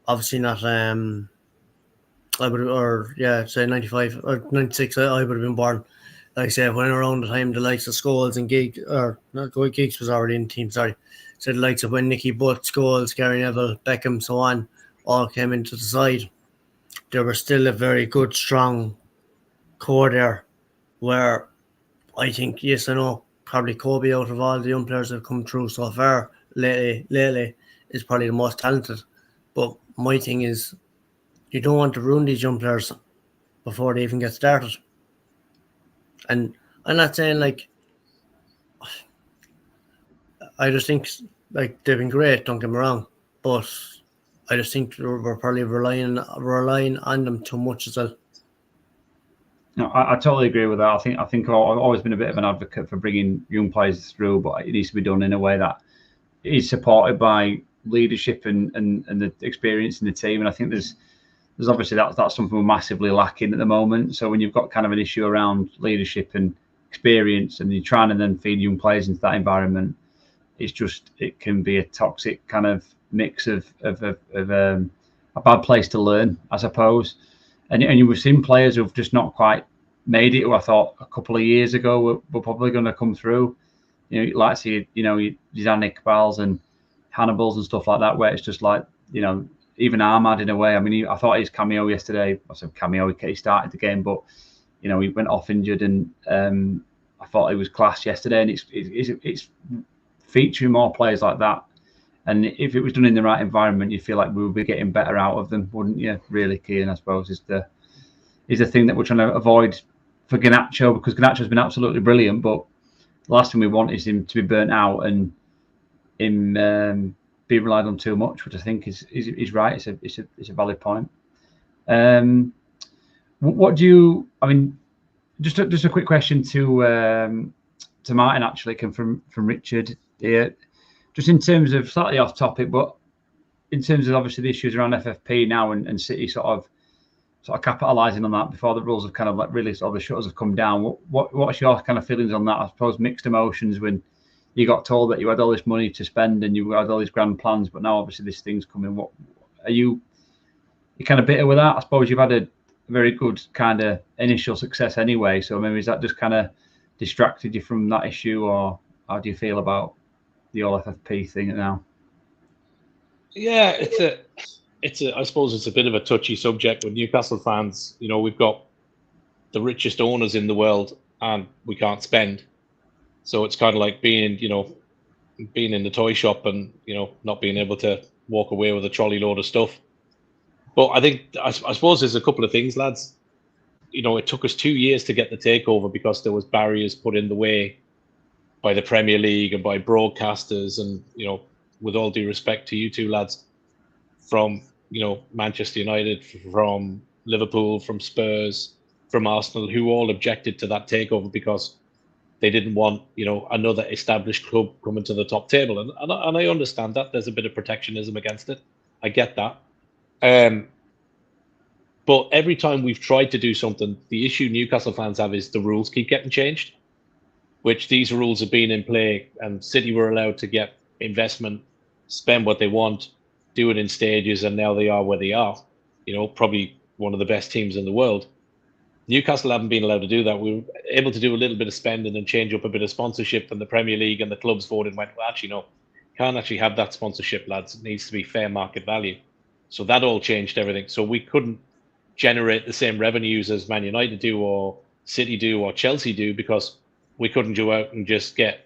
obviously not. I would, say 95 or 96. I would have been born. Like I said, when around the time the likes of Scholes and Giggs, or not Giggs was already in the team. Sorry, so the likes of when Nicky Butt, Scholes, Gary Neville, Beckham, so on, all came into the side. There was still a very good, strong core there. Where I think, yes, I know, probably Kobe out of all the young players that have come through so far lately is probably the most talented. But my thing is, you don't want to ruin these young players before they even get started. And I'm not saying I just think they've been great, don't get me wrong, but I just think we're probably relying on them too much as well. No, I totally agree with that. I think I've always been a bit of an advocate for bringing young players through, but it needs to be done in a way that is supported by leadership and the experience in the team. And I think there's obviously that's something we're massively lacking at the moment. So when you've got kind of an issue around leadership and experience, and you're trying to then feed young players into that environment, it can be a toxic kind of mix of a bad place to learn, I suppose. And you've seen players who've just not quite made it, who I thought a couple of years ago were probably going to come through. Like see, your Dan Iqbals and Hannibals and stuff like that, where it's just like, even Ahmad in a way. I mean, I thought his cameo yesterday, I said cameo, he started the game, but, he went off injured, and I thought it was class yesterday. And it's featuring more players like that. And if it was done in the right environment, you feel like we would be getting better out of them, wouldn't you? Really, Keane, I suppose, is the thing that we're trying to avoid for Garnacho, because Garnacho's been absolutely brilliant, but the last thing we want is him to be burnt out and him be relied on too much, which I think is right. It's a valid point. What do you? I mean, just a quick question to Martin, actually, come from Richard here. Just in terms of, slightly off topic, but in terms of obviously the issues around FFP now and City sort of capitalising on that before the rules have kind of really sort of the shutters have come down. What's your kind of feelings on that? I suppose mixed emotions when you got told that you had all this money to spend and you had all these grand plans, but now obviously this thing's coming. What are you kind of bitter with that? I suppose you've had a very good kind of initial success anyway, so maybe is that just kind of distracted you from that issue, or how do you feel about the all FFP thing now? Yeah, I suppose it's a bit of a touchy subject with Newcastle fans. We've got the richest owners in the world and we can't spend. So it's kind of like being in the toy shop and, not being able to walk away with a trolley load of stuff. But I suppose there's a couple of things, lads. It took us 2 years to get the takeover because there was barriers put in the way by the Premier League and by broadcasters, and with all due respect to you two lads, from Manchester United, from Liverpool, from Spurs, from Arsenal, who all objected to that takeover because they didn't want, another established club coming to the top table. And I understand that. There's a bit of protectionism against it. I get that. But every time we've tried to do something, the issue Newcastle fans have is the rules keep getting changed, which these rules have been in play, and City were allowed to get investment, spend what they want, do it in stages, and now they are where they are. Probably one of the best teams in the world. Newcastle haven't been allowed to do that. We were able to do a little bit of spending and change up a bit of sponsorship, and the Premier League and the clubs voted and went, well, actually, no, can't actually have that sponsorship, lads. It needs to be fair market value. So that all changed everything. So we couldn't generate the same revenues as Man United do, or City do, or Chelsea do, because we couldn't go out and just get,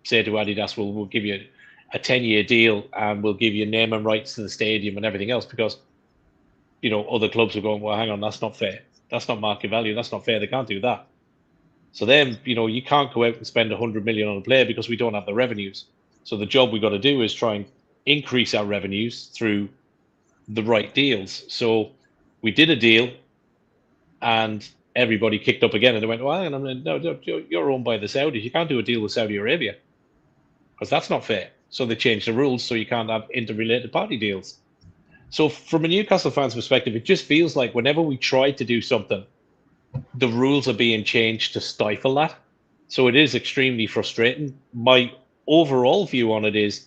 say to Adidas, we'll give you a 10-year deal and we'll give you name and rights to the stadium and everything else, because, other clubs are going, well, hang on, that's not fair. That's not market value. That's not fair. They can't do that. So then, you can't go out and spend 100 million on a player because we don't have the revenues. So the job we got to do is try and increase our revenues through the right deals. So we did a deal, and everybody kicked up again, and they went, well, hang on, no, you're owned by the Saudis. You can't do a deal with Saudi Arabia because that's not fair. So they changed the rules so you can't have interrelated party deals. So from a Newcastle fan's perspective, it just feels like whenever we try to do something, the rules are being changed to stifle that. So it is extremely frustrating. My overall view on it is,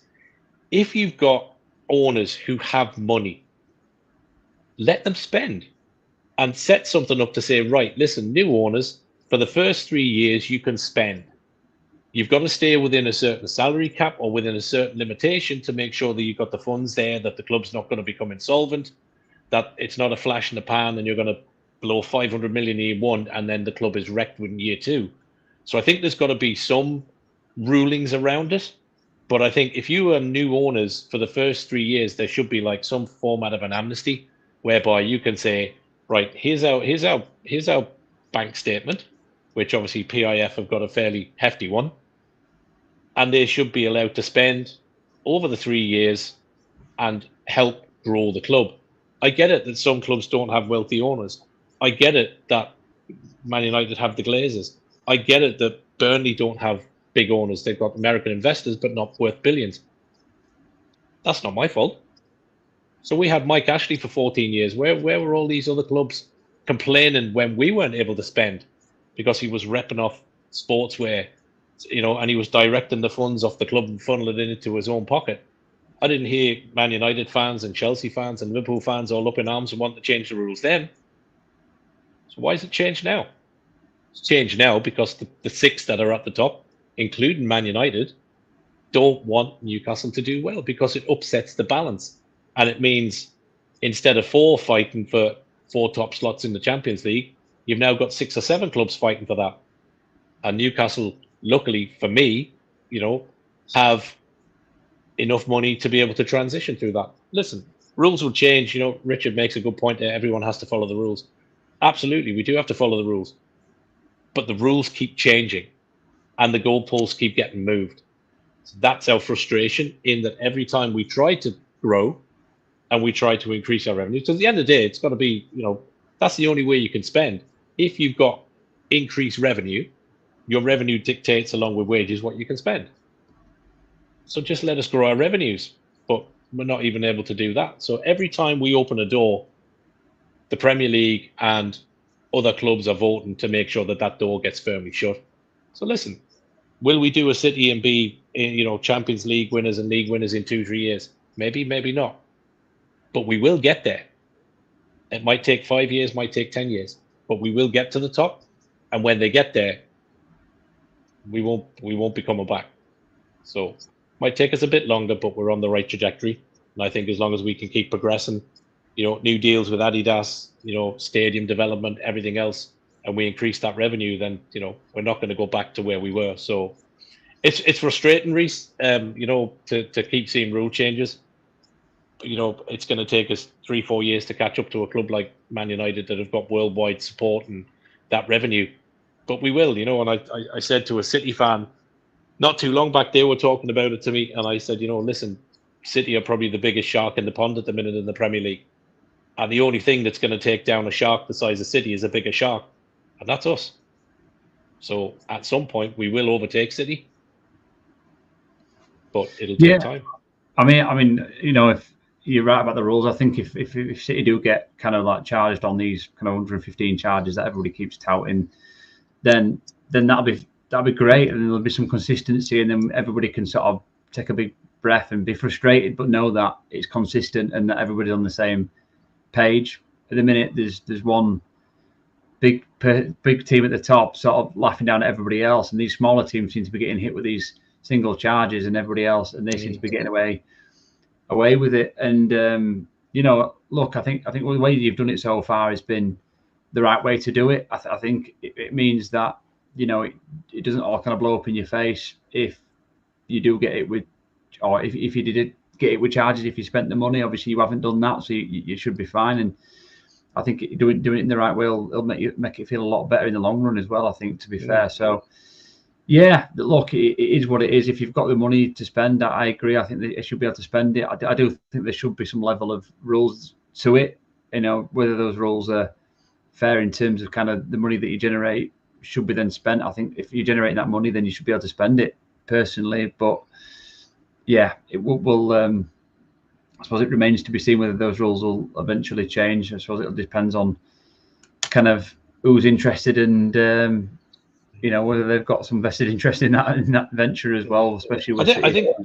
if you've got owners who have money, let them spend and set something up to say, right, listen, new owners, for the first 3 years, you can spend. You've got to stay within a certain salary cap or within a certain limitation to make sure that you've got the funds there, that the club's not going to become insolvent, that it's not a flash in the pan and you're going to blow 500 million in year one and then the club is wrecked in year two. So I think there's got to be some rulings around it. But I think if you are new owners for the first 3 years, there should be like some format of an amnesty whereby you can say, right, here's our bank statement, which obviously PIF have got a fairly hefty one, and they should be allowed to spend over the 3 years and help grow the club. I get it that some clubs don't have wealthy owners. I get it that Man United have the Glazers. I get it that Burnley don't have big owners. They've got American investors, but not worth billions. That's not my fault. So we had Mike Ashley for 14 years. Where were all these other clubs complaining when we weren't able to spend? Because he was repping off sportswear, and he was directing the funds off the club and funneling it into his own pocket. I didn't hear Man United fans and Chelsea fans and Liverpool fans all up in arms and wanting to change the rules then. So why is it changed now? It's changed now because the six that are at the top, including Man United, don't want Newcastle to do well because it upsets the balance. And it means instead of 4 fighting for 4 top slots in the Champions League, you've now got 6 or 7 clubs fighting for that. And Newcastle, luckily for me, have enough money to be able to transition through that. Listen, rules will change. Richard makes a good point there. Everyone has to follow the rules. Absolutely, we do have to follow the rules. But the rules keep changing and the goalposts keep getting moved. So that's our frustration, in that every time we try to grow and we try to increase our revenue, so at the end of the day, it's got to be, that's the only way you can spend. If you've got increased revenue, your revenue dictates along with wages what you can spend. So just let us grow our revenues, but we're not even able to do that. So every time we open a door, the Premier League and other clubs are voting to make sure that that door gets firmly shut. So listen, will we do a City and be, Champions League winners and league winners in 2-3 years? Maybe, maybe not. But we will get there. It might take 5 years, might take 10 years, but we will get to the top. And when they get there, we won't be coming back. So it might take us a bit longer, but we're on the right trajectory. And I think as long as we can keep progressing, new deals with Adidas, stadium development, everything else, and we increase that revenue, then, we're not going to go back to where we were. So it's frustrating, Reece, to keep seeing rule changes. It's going to take us 3-4 years to catch up to a club like Man United that have got worldwide support and that revenue. But we will, and I said to a City fan not too long back, they were talking about it to me, and I said, listen, City are probably the biggest shark in the pond at the minute in the Premier League. And the only thing that's going to take down a shark the size of City is a bigger shark. And that's us. So at some point, we will overtake City. But it'll take time. I mean, if you're right about the rules, I think if City do get kind of like charged on these kind of 115 charges that everybody keeps touting, then that'll be great, and there'll be some consistency, and then everybody can sort of take a big breath and be frustrated, but know that it's consistent and that everybody's on the same page. At the minute, there's one big team at the top sort of laughing down at everybody else, and these smaller teams seem to be getting hit with these single charges, and everybody else, and they seem to be getting away with it. And look, I think the way you've done it so far has been the right way to do it. I think it means that it doesn't all kind of blow up in your face if you do get it with, or if you did get it with charges. If you spent the money, obviously you haven't done that, so you should be fine. And I think doing it in the right way will make it feel a lot better in the long run as well, I think, to be fair. So yeah, look, it is what it is. If you've got the money to spend, I agree. I think they should be able to spend it. I do think there should be some level of rules to it. Whether those rules are fair in terms of kind of the money that you generate should be then spent. I think if you're generating that money, then you should be able to spend it, personally. But yeah, it will. I suppose it remains to be seen whether those rules will eventually change. I suppose it depends on kind of who's interested and whether they've got some vested interest in that venture as well, especially with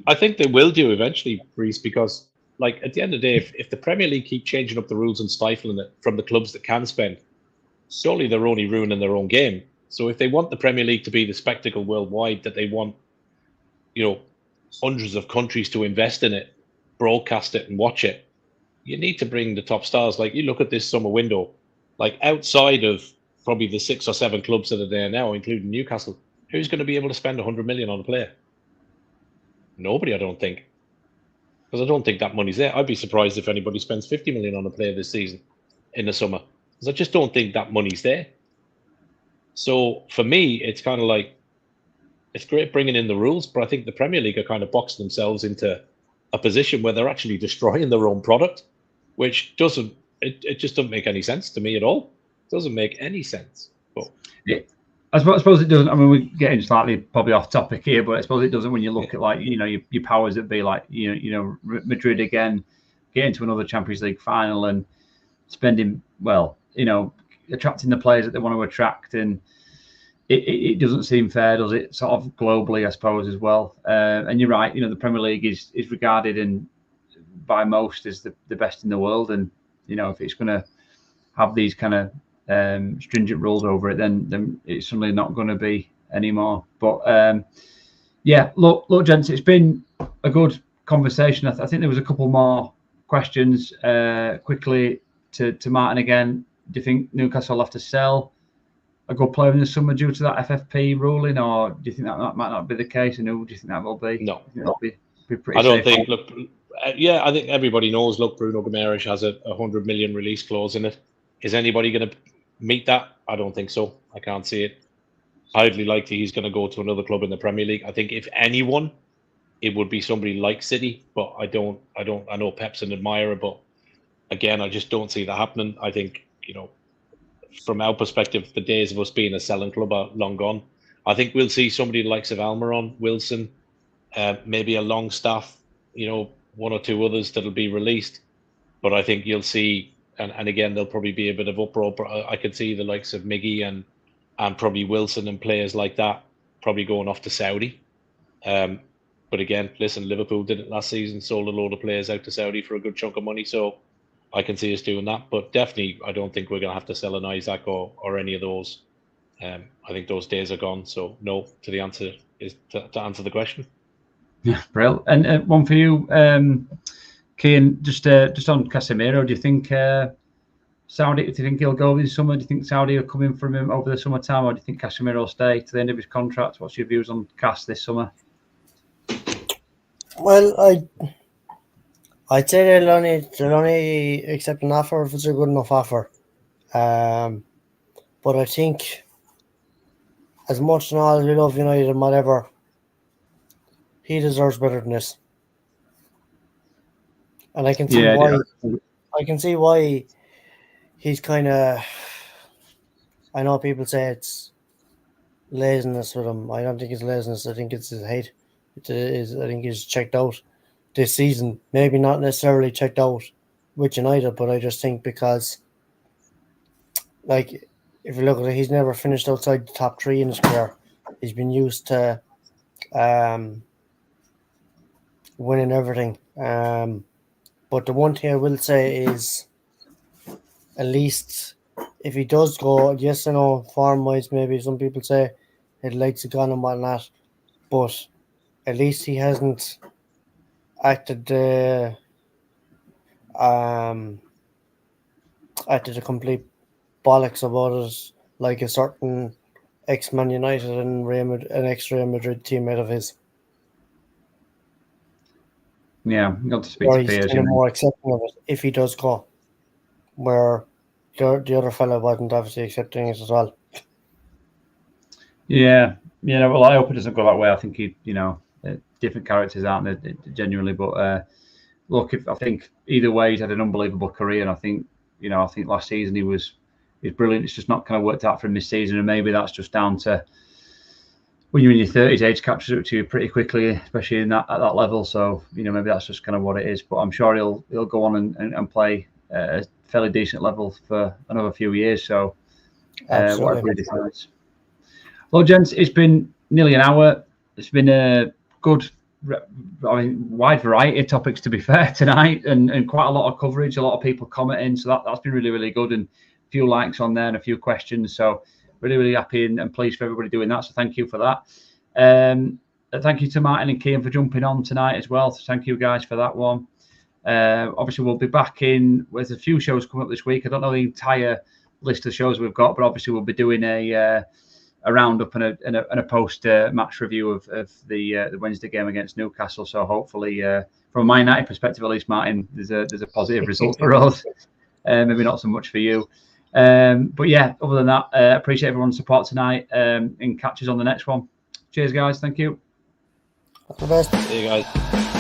I think they will do eventually, Reece, because like at the end of the day, if the Premier League keep changing up the rules and stifling it from the clubs that can spend, surely they're only ruining their own game. So if they want the Premier League to be the spectacle worldwide that they want, hundreds of countries to invest in it, broadcast it and watch it, you need to bring the top stars. Like you look at this summer window, like outside of probably the 6 or 7 clubs that are there now, including Newcastle, who's going to be able to spend 100 million on a player? Nobody, I don't think. Because I don't think that money's there. I'd be surprised if anybody spends 50 million on a player this season in the summer. Because I just don't think that money's there. So for me, it's kind of like, it's great bringing in the rules, but I think the Premier League are kind of boxing themselves into a position where they're actually destroying their own product, which it just doesn't make any sense to me at all. It doesn't make any sense. But I suppose it doesn't. I mean, we're getting slightly probably off topic here, but I suppose it doesn't when you look at like your powers that be, like Madrid again, getting to another Champions League final and spending attracting the players that they want to attract, and it doesn't seem fair, does it? Sort of globally, I suppose, as well. And you're right. The Premier League is regarded by most as the best in the world, and if it's going to have these kind of stringent rules over it, then it's certainly not going to be anymore. But look, gents, it's been a good conversation. I think there was a couple more questions quickly to Martin again. Do you think Newcastle will have to sell a good player in the summer due to that FFP ruling, or do you think that might not be the case? And who do you think that will be? No, that'll be pretty. I don't think. Look, I think everybody knows. Look, Bruno Guimaraes has a 100 million release clause in it. Is anybody going to meet that? I don't think so. I can't see it. Highly likely he's going to go to another club in the Premier League. I think if anyone, it would be somebody like City. But I know Pep's an admirer, but again, I just don't see that happening. I think from our perspective, the days of us being a selling club are long gone. I think we'll see somebody like Almiron, Wilson, maybe a Longstaff, one or two others that'll be released. But I think you'll see, and again, there'll probably be a bit of uproar. I could see the likes of Miggy and probably Wilson and players like that probably going off to Saudi. But again, listen, Liverpool did it last season, sold a load of players out to Saudi for a good chunk of money. So I can see us doing that. But definitely, I don't think we're going to have to sell an Isaac or any of those. I think those days are gone. So no, to the answer is to answer the question. Yeah, brilliant. And one for you, Cian, just on Casemiro, do you think Saudi? Do you think he'll go this summer? Do you think Saudi will come in from him over the summertime, or do you think Casemiro will stay to the end of his contract? What's your views on Cas this summer? Well, I'd say they'll only accept an offer if it's a good enough offer. But I think, as much and all as we love United and whatever, he deserves better than this. and I can see why. I can see why he's kind of. I know people say it's laziness with him. I don't think it's laziness. I think it's his head. I think he's checked out this season. Maybe not necessarily checked out with United, but I just think because, like, if you look at it, he's never finished outside the top 3 in his career. He's been used to winning everything. But the one thing I will say is, at least if he does go, yes, I know form-wise, maybe some people say his legs are gone and whatnot, but at least he hasn't acted a complete bollocks about it, like a certain ex-Man United and an ex-Real Madrid teammate of his. Yeah, got to speak to Piers. He's more accepting of it if he does go, where the other fellow wasn't obviously accepting it as well. Yeah, well, I hope it doesn't go that way. I think different characters, aren't they, genuinely? But look, I think either way, he's had an unbelievable career, and I think last season he was brilliant. It's just not kind of worked out for him this season, and maybe that's just down to when you're in your 30s, age catches up to you pretty quickly, especially at that level. So maybe that's just kind of what it is. But I'm sure he'll go on and play a fairly decent level for another few years. So whatever he decides. Well, gents, it's been nearly an hour. It's been a good, wide variety of topics, to be fair, tonight, and quite a lot of coverage, a lot of people commenting. So that's been really, really good, and a few likes on there and a few questions. So really, really happy and pleased for everybody doing that. So thank you for that. Thank you to Martin and Cian for jumping on tonight as well. So thank you guys for that one. Obviously, we'll be back in with a few shows coming up this week. I don't know the entire list of shows we've got, but obviously we'll be doing a roundup and a post match review of the Wednesday game against Newcastle. So hopefully, from a Man United perspective, at least, Martin, there's a positive result for us. Maybe not so much for you. But yeah, other than that, appreciate everyone's support tonight, and catch us on the next one. Cheers, guys. Thank you. All the best. See you guys.